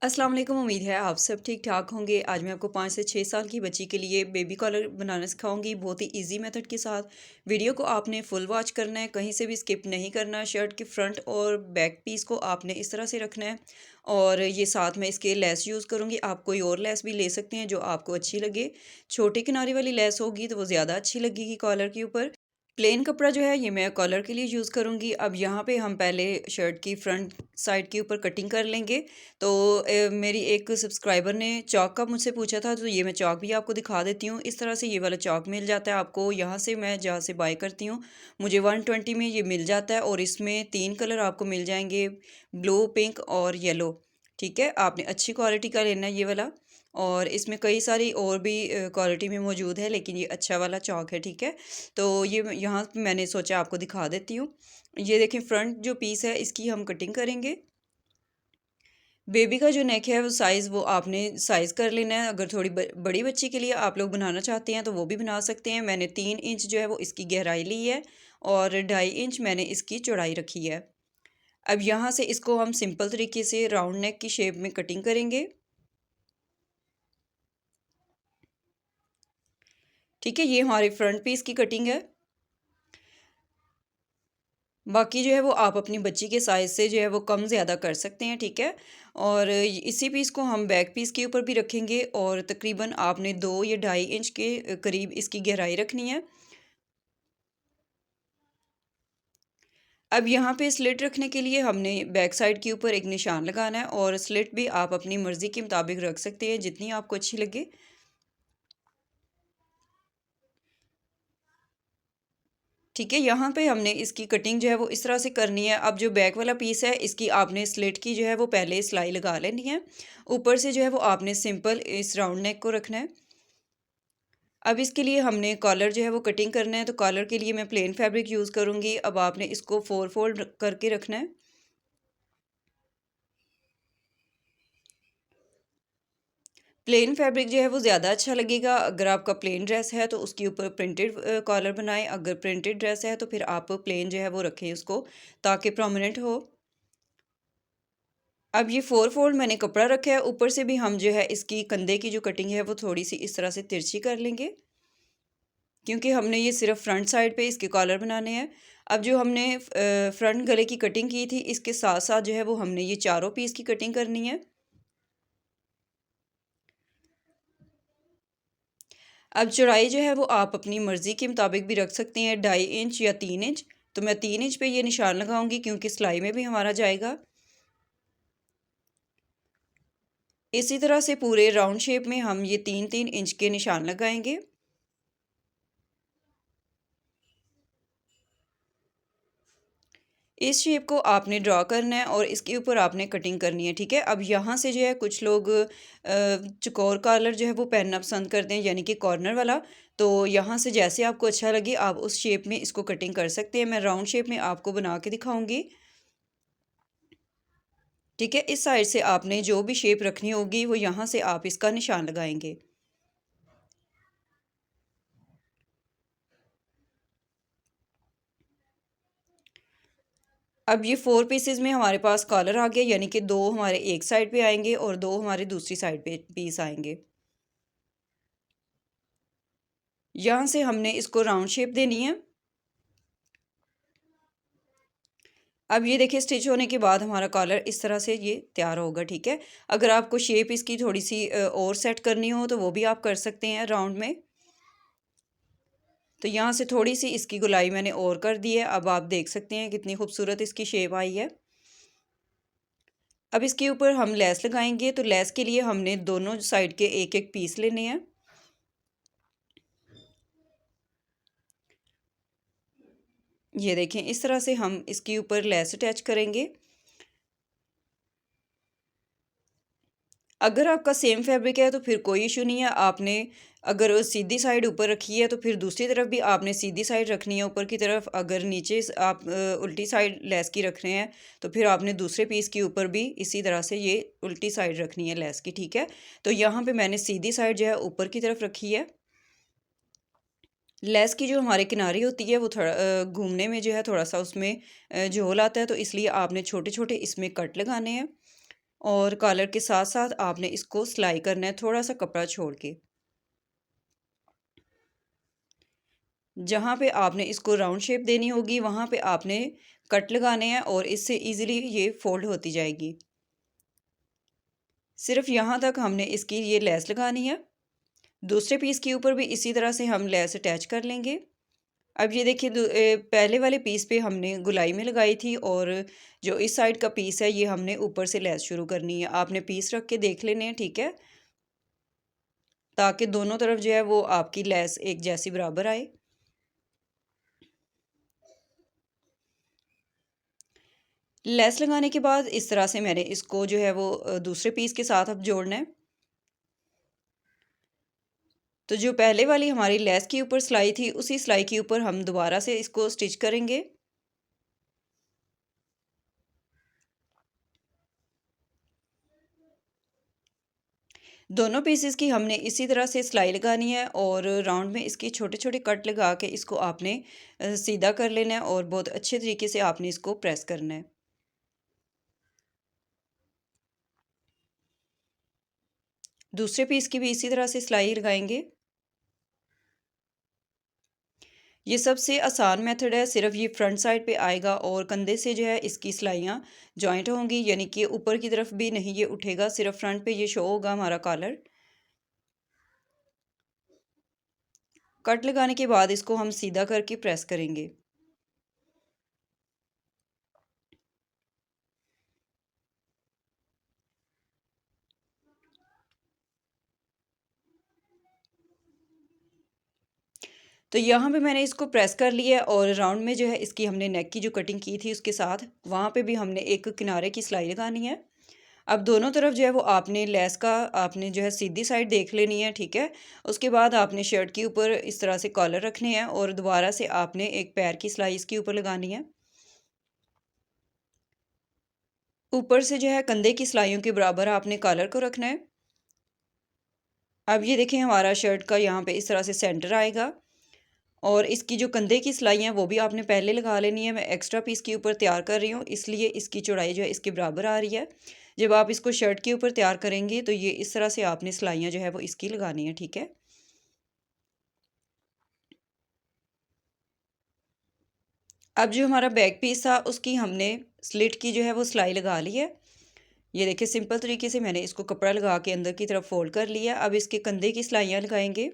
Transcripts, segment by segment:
अस्सलाम वालेकुम। उम्मीद है आप सब ठीक ठाक होंगे। आज मैं आपको 5 से 6 साल की बच्ची के लिए बेबी कॉलर बनाना सिखाऊंगी बहुत ही इजी मेथड के साथ। वीडियो को आपने फुल वॉच करना है, कहीं से भी स्किप नहीं करना। शर्ट के फ्रंट और बैक पीस को आपने इस तरह से रखना है और ये साथ में इसके लेस यूज़ करूँगी। आप कोई और लेस भी ले सकते हैं जो आपको अच्छी लगे। छोटे किनारे वाली लेस होगी तो वो ज़्यादा अच्छी लगेगी कॉलर के ऊपर। प्लेन कपड़ा जो है ये मैं कॉलर के लिए यूज़ करूँगी। अब यहाँ पे हम पहले शर्ट की फ्रंट साइड के ऊपर कटिंग कर लेंगे। तो मेरी एक सब्सक्राइबर ने चॉक का मुझसे पूछा था, तो ये मैं चॉक भी आपको दिखा देती हूँ। इस तरह से ये वाला चॉक मिल जाता है आपको यहाँ से, मैं जहाँ से बाय करती हूँ मुझे 120 में ये मिल जाता है और इसमें 3 कलर आपको मिल जाएंगे, ब्लू, पिंक और येलो। ठीक है, आपने अच्छी क्वालिटी का लेना है ये वाला। और इसमें कई सारी और भी क्वालिटी में मौजूद है, लेकिन ये अच्छा वाला चॉक है। ठीक है, तो ये यहाँ पे मैंने सोचा आपको दिखा देती हूँ। ये देखें, फ्रंट जो पीस है इसकी हम कटिंग करेंगे। बेबी का जो नेक है वो साइज़ वो आपने साइज़ कर लेना है। अगर थोड़ी बड़ी बच्ची के लिए आप लोग बनाना चाहते हैं तो वो भी बना सकते हैं। मैंने 3 इंच जो है वो इसकी गहराई ली है और 2.5 इंच मैंने इसकी चौड़ाई रखी है। अब यहाँ से इसको हम सिंपल तरीके से राउंड नेक की शेप में कटिंग करेंगे। ठीक है, ये हमारी फ्रंट पीस की कटिंग है। बाकी जो है वो आप अपनी बच्ची के साइज़ से जो है वो कम ज़्यादा कर सकते हैं। ठीक है, और इसी पीस को हम बैक पीस के ऊपर भी रखेंगे और तकरीबन आपने 2 या 2.5 इंच के करीब इसकी गहराई रखनी है। अब यहाँ पे स्लिट रखने के लिए हमने बैक साइड के ऊपर एक निशान लगाना है और स्लिट भी आप अपनी मर्ज़ी के मुताबिक रख सकते हैं जितनी आपको अच्छी लगे। ठीक है, यहाँ पे हमने इसकी कटिंग जो है वो इस तरह से करनी है। अब जो बैक वाला पीस है इसकी आपने स्लिट की जो है वो पहले सिलाई लगा लेनी है। ऊपर से जो है वो आपने सिंपल इस राउंड नेक को रखना है। अब इसके लिए हमने कॉलर जो है वो कटिंग करना है, तो कॉलर के लिए मैं प्लेन फैब्रिक यूज़ करूँगी। अब आपने इसको 4 फोल्ड करके रखना है। प्लेन फैब्रिक जो है वो ज़्यादा अच्छा लगेगा। अगर आपका प्लेन ड्रेस है तो उसके ऊपर प्रिंटेड कॉलर बनाएं। अगर प्रिंटेड ड्रेस है तो फिर आप प्लेन जो है वो रखें उसको, ताकि प्रोमिनेंट हो। अब ये 4 फोल्ड मैंने कपड़ा रखा है। ऊपर से भी हम जो है इसकी कंधे की जो कटिंग है वो थोड़ी सी इस तरह से तिरछी कर लेंगे, क्योंकि हमने ये सिर्फ फ्रंट साइड पे इसके कॉलर बनाने हैं। अब जो हमने फ्रंट गले की कटिंग की थी इसके साथ साथ जो है वो हमने ये चारों पीस की कटिंग करनी है। अब चौड़ाई जो है वो आप अपनी मर्ज़ी के मुताबिक भी रख सकते हैं, 2.5 इंच या 3 इंच। तो मैं 3 इंच पे ये निशान लगाऊंगी क्योंकि सिलाई में भी हमारा जाएगा। इसी तरह से पूरे राउंड शेप में हम ये 3-3 इंच के निशान लगाएंगे। इस शेप को आपने ड्रॉ करना है और इसके ऊपर आपने कटिंग करनी है। ठीक है, अब यहाँ से जो है कुछ लोग चौकोर कॉलर जो है वो पहनना पसंद करते हैं, यानी कि कॉर्नर वाला। तो यहाँ से जैसे आपको अच्छा लगे आप उस शेप में इसको कटिंग कर सकते हैं। मैं राउंड शेप में आपको बना के दिखाऊंगी। ठीक है, इस साइड से आपने जो भी शेप रखनी होगी वो यहाँ से आप इसका निशान लगाएंगे। अब ये 4 पीसेस में हमारे पास कॉलर आ गया, यानी कि 2 हमारे एक साइड पे आएंगे और 2 हमारे दूसरी साइड पे पीस आएंगे। यहाँ से हमने इसको राउंड शेप देनी है। अब ये देखिए, स्टिच होने के बाद हमारा कॉलर इस तरह से ये तैयार होगा। ठीक है, अगर आपको शेप इसकी थोड़ी सी और सेट करनी हो तो वो भी आप कर सकते हैं राउंड में। तो यहाँ से थोड़ी सी इसकी गोलाई मैंने और कर दी है। अब आप देख सकते हैं कितनी खूबसूरत इसकी शेप आई है। अब इसके ऊपर हम लेस लगाएंगे, तो लेस के लिए हमने दोनों साइड के एक एक पीस लेने हैं। ये देखें, इस तरह से हम इसके ऊपर लेस अटैच करेंगे। अगर आपका सेम फैब्रिक है तो फिर कोई इशू नहीं है। आपने अगर सीधी साइड ऊपर रखी है तो फिर दूसरी तरफ भी आपने सीधी साइड रखनी है ऊपर की तरफ। अगर नीचे आप उल्टी साइड लेस की रख रहे हैं तो फिर आपने दूसरे पीस के ऊपर भी इसी तरह से ये उल्टी साइड रखनी है लेस की। ठीक है, तो यहाँ पे मैंने सीधी साइड जो है ऊपर की तरफ रखी है। लेस की जो हमारे किनारी होती है वो थोड़ा घूमने में जो है थोड़ा सा उसमें झोल आता है, तो इसलिए आपने छोटे छोटे इसमें कट लगाने हैं। और कॉलर के साथ साथ आपने इसको सिलाई करना है थोड़ा सा कपड़ा छोड़ के। जहाँ पे आपने इसको राउंड शेप देनी होगी वहाँ पे आपने कट लगाने हैं और इससे इजीली ये फोल्ड होती जाएगी। सिर्फ यहाँ तक हमने इसकी ये लेस लगानी है। दूसरे पीस के ऊपर भी इसी तरह से हम लेस अटैच कर लेंगे। अब ये देखिए पहले वाले पीस पे हमने गुलाई में लगाई थी और जो इस साइड का पीस है ये हमने ऊपर से लेस शुरू करनी है। आपने पीस रख के देख लेने हैं, ठीक है, ताकि दोनों तरफ जो है वो आपकी लेस एक जैसी बराबर आए। लेस लगाने के बाद इस तरह से मैंने इसको जो है वो दूसरे पीस के साथ अब जोड़ना है। तो जो पहले वाली हमारी लेस के ऊपर सिलाई थी उसी सिलाई के ऊपर हम दोबारा से इसको स्टिच करेंगे। दोनों पीसेस की हमने इसी तरह से सिलाई लगानी है और राउंड में इसके छोटे छोटे कट लगा के इसको आपने सीधा कर लेना है और बहुत अच्छे तरीके से आपने इसको प्रेस करना है। दूसरे पीस की भी इसी तरह से सिलाई लगाएंगे। ये सबसे आसान मेथड है, सिर्फ ये फ्रंट साइड पे आएगा और कंधे से जो है इसकी सिलाइयाँ जॉइंट होंगी, यानी कि ऊपर की तरफ भी नहीं ये उठेगा, सिर्फ फ्रंट पे ये शो होगा हमारा कॉलर। कट लगाने के बाद इसको हम सीधा करके प्रेस करेंगे। तो यहाँ पे मैंने इसको प्रेस कर लिया है और राउंड में जो है इसकी हमने नेक की जो कटिंग की थी उसके साथ वहाँ पे भी हमने एक किनारे की सिलाई लगानी है। अब दोनों तरफ जो है वो आपने लेस का आपने जो है सीधी साइड देख लेनी है, ठीक है। उसके बाद आपने शर्ट के ऊपर इस तरह से कॉलर रखने हैं और दोबारा से आपने एक पैर की सिलाई इसके ऊपर लगानी है। ऊपर से जो है कंधे की सिलाइयों के बराबर आपने कॉलर को रखना है। अब ये देखें हमारा शर्ट का यहाँ पे इस तरह से सेंटर आएगा और इसकी जो कंधे की सिलाई है वो भी आपने पहले लगा लेनी है। मैं एक्स्ट्रा पीस के ऊपर तैयार कर रही हूँ इसलिए इसकी चौड़ाई जो है इसके बराबर आ रही है। जब आप इसको शर्ट के ऊपर तैयार करेंगे तो ये इस तरह से आपने सिलाइयाँ जो है वो इसकी लगानी है, ठीक है। अब जो हमारा बैक पीस था उसकी हमने स्लिट की जो है वो सिलाई लगा ली है। ये देखिए सिंपल तरीके से मैंने इसको कपड़ा लगा के अंदर की तरफ फोल्ड कर लिया। अब इसके कंधे की सिलाइयाँ लगाएंगे।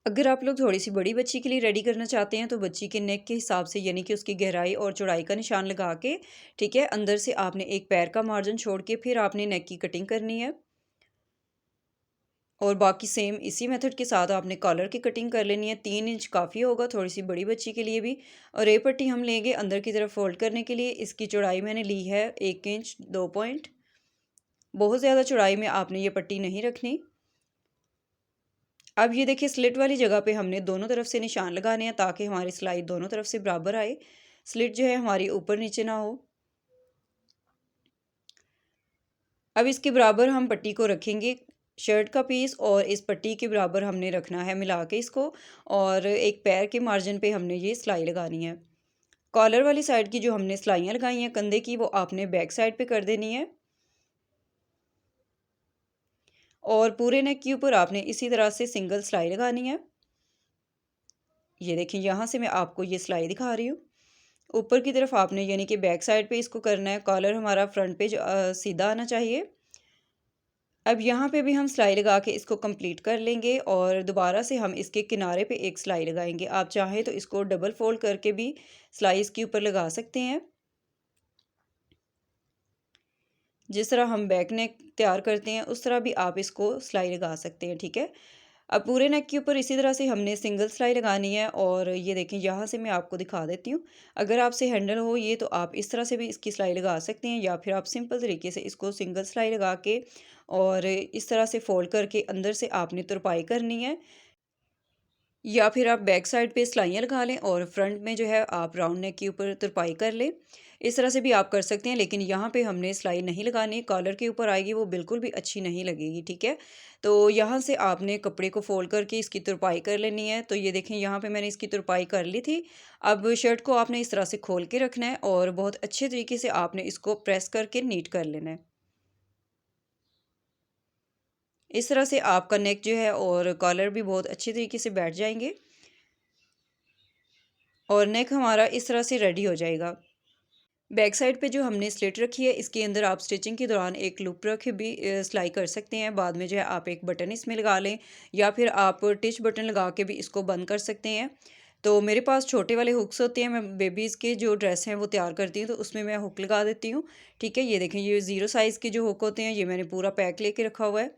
अगर आप लोग थोड़ी सी बड़ी बच्ची के लिए रेडी करना चाहते हैं तो बच्ची के नेक के हिसाब से यानी कि उसकी गहराई और चौड़ाई का निशान लगा के, ठीक है, अंदर से आपने एक पैर का मार्जिन छोड़ के फिर आपने नेक की कटिंग करनी है और बाकी सेम इसी मेथड के साथ आपने कॉलर की कटिंग कर लेनी है। 3 इंच काफ़ी होगा थोड़ी सी बड़ी बच्ची के लिए भी। और ये पट्टी हम लेंगे अंदर की तरफ फोल्ड करने के लिए। इसकी चौड़ाई मैंने ली है 1 इंच 2 पॉइंट। बहुत ज़्यादा चौड़ाई में आपने ये पट्टी नहीं रखनी। अब ये देखिए स्लिट वाली जगह पे हमने दोनों तरफ से निशान लगाने हैं ताकि हमारी सिलाई दोनों तरफ से बराबर आए। स्लिट जो है हमारी ऊपर नीचे ना हो। अब इसके बराबर हम पट्टी को रखेंगे। शर्ट का पीस और इस पट्टी के बराबर हमने रखना है मिला के इसको। और एक पैर के मार्जिन पे हमने ये सिलाई लगानी है। कॉलर वाली साइड की जो हमने सिलाइयाँ लगाई हैं कंधे की वो आपने बैक साइड पे कर देनी है। और पूरे नेक के ऊपर आपने इसी तरह से सिंगल सिलाई लगानी है। ये देखिए यहाँ से मैं आपको ये सिलाई दिखा रही हूँ। ऊपर की तरफ आपने यानी कि बैक साइड पे इसको करना है। कॉलर हमारा फ्रंट पे सीधा आना चाहिए। अब यहाँ पे भी हम सिलाई लगा के इसको कंप्लीट कर लेंगे और दोबारा से हम इसके किनारे पे एक सिलाई लगाएंगे। आप चाहें तो इसको डबल फोल्ड करके भी सिलाई इसके ऊपर लगा सकते हैं। जिस तरह हम बैक नेक तैयार करते हैं उस तरह भी आप इसको सिलाई लगा सकते हैं, ठीक है। अब पूरे नेक के ऊपर इसी तरह से हमने सिंगल सिलाई लगानी है और ये देखें यहाँ से मैं आपको दिखा देती हूँ। अगर आपसे हैंडल हो ये तो आप इस तरह से भी इसकी सिलाई लगा सकते हैं या फिर आप सिंपल तरीके से इसको सिंगल सिलाई लगा के और इस तरह से फोल्ड करके अंदर से आपने तुरपाई करनी है। या फिर आप बैक साइड पे सिलाइयाँ लगा लें और फ्रंट में जो है आप राउंड नेक के ऊपर तुरपाई कर लें। इस तरह से भी आप कर सकते हैं, लेकिन यहाँ पे हमने सिलाई नहीं लगानी, कॉलर के ऊपर आएगी वो बिल्कुल भी अच्छी नहीं लगेगी, ठीक है। तो यहाँ से आपने कपड़े को फोल्ड करके इसकी तुरपाई कर लेनी है। तो ये देखें यहाँ पे मैंने इसकी तुरपाई कर ली थी। अब शर्ट को आपने इस तरह से खोल के रखना है और बहुत अच्छे तरीके से आपने इसको प्रेस करके नीट कर लेना है। इस तरह से आपका नेक जो है और कॉलर भी बहुत अच्छे तरीके से बैठ जाएंगे और नेक हमारा इस तरह से रेडी हो जाएगा। बैक साइड पे जो हमने स्लिट रखी है इसके अंदर आप स्टिचिंग के दौरान एक लूप रख के भी सिलाई कर सकते हैं। बाद में जो है आप एक बटन इसमें लगा लें या फिर आप टिच बटन लगा के भी इसको बंद कर सकते हैं। तो मेरे पास छोटे वाले हुक्स होते हैं, मैं बेबीज़ के जो ड्रेस हैं वो तैयार करती हूँ तो उसमें मैं हुक लगा देती हूँ। ठीक है, ये देखें ये 0 साइज़ के जो हुक होते हैं ये मैंने पूरा पैक लेके रखा हुआ है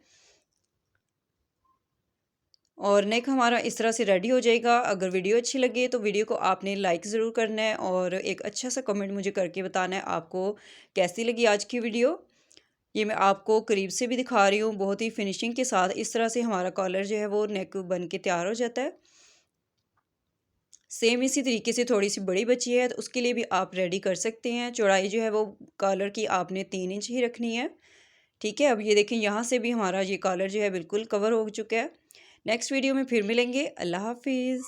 और नेक हमारा इस तरह से रेडी हो जाएगा। अगर वीडियो अच्छी लगे तो वीडियो को आपने लाइक ज़रूर करना है और एक अच्छा सा कमेंट मुझे करके बताना है आपको कैसी लगी आज की वीडियो। ये मैं आपको करीब से भी दिखा रही हूँ, बहुत ही फिनिशिंग के साथ इस तरह से हमारा कॉलर जो है वो नेक बन के तैयार हो जाता है। सेम इसी तरीके से थोड़ी सी बड़ी बची है तो उसके लिए भी आप रेडी कर सकते हैं। चौड़ाई जो है वो कॉलर की आपने 3 इंच ही रखनी है। ठीक है, अब ये देखें यहाँ से भी हमारा ये कॉलर जो है बिल्कुल कवर हो चुका है। नेक्स्ट वीडियो में फिर मिलेंगे। अल्लाह हाफिज़।